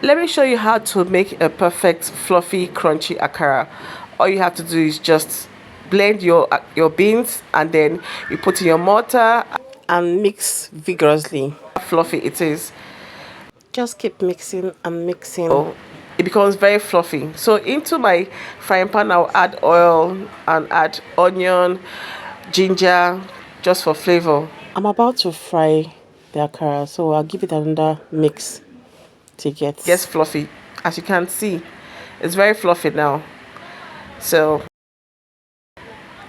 Let me show you how to make a perfect fluffy crunchy akara. All you have to do is just blend your beans, and then you put in your mortar and mix vigorously. Fluffy it is. Just keep mixing and mixing. Oh, it becomes very fluffy. So into my frying pan I'll add oil and add onion, ginger, just for flavor. I'm about to fry the akara, so I'll give it another mix to get fluffy. As you can see, it's very fluffy now. So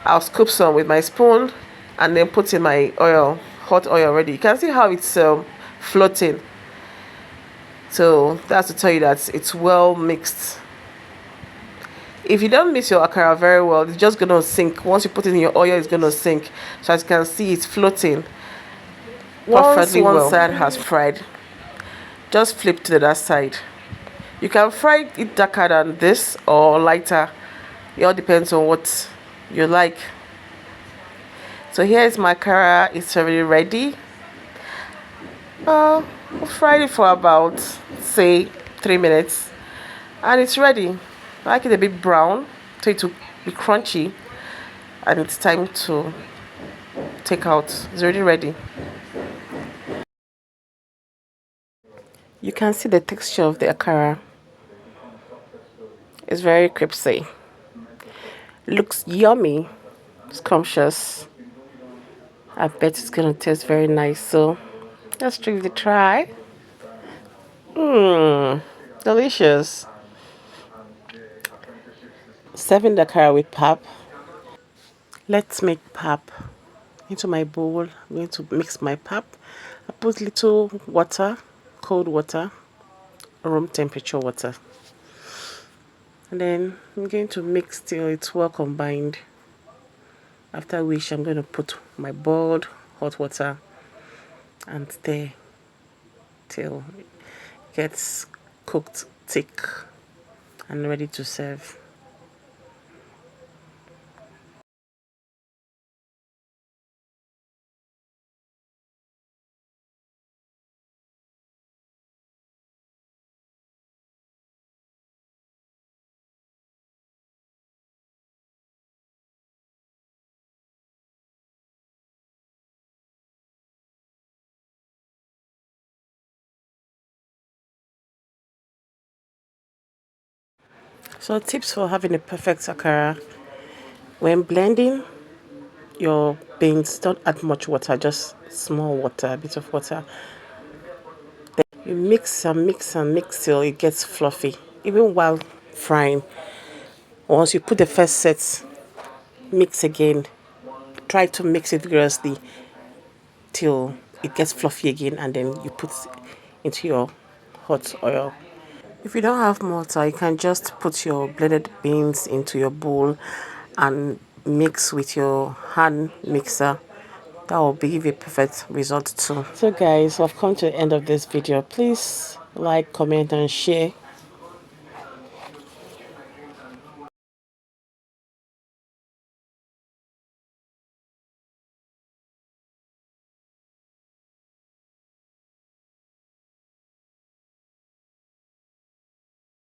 I'll scoop some with my spoon and then put in my oil, hot oil already. You can see how it's floating. So that's to tell you that it's well mixed. If you don't mix your akara very well, it's just gonna sink. Once you put it in your oil, it's gonna sink. So as you can see, it's floating perfectly well. Once one side has fried, just flip to the other side. You can fry it darker than this or lighter. It all depends on what you like. So here is my akara. It's already ready. We'll fry it for about, say, 3 minutes, and it's ready. I like it a bit brown so it will be crunchy, and it's time to take out. It's already ready. You can see the texture of the akara. It's very crispy. Looks yummy, scrumptious. I bet it's gonna taste very nice. So let's give it a try. Delicious. Serving the akara with pap. Let's make pap. Into my bowl, I'm going to mix my pap. I put little water, cold water, room temperature water, and then I'm going to mix till it's well combined, after which I'm going to put my boiled hot water and stir till it gets cooked thick and ready to serve. So tips for having a perfect akara: when blending your beans, don't add much water, just small water, a bit of water. Then you mix and mix and mix till it gets fluffy. Even while frying, once you put the first set, mix again. Try to mix it vigorously till it gets fluffy again, and then you put into your hot oil. If you don't have mortar, you can just put your blended beans into your bowl and mix with your hand mixer. That will give a perfect result too. So guys, I've come to the end of this video. Please like, comment and share.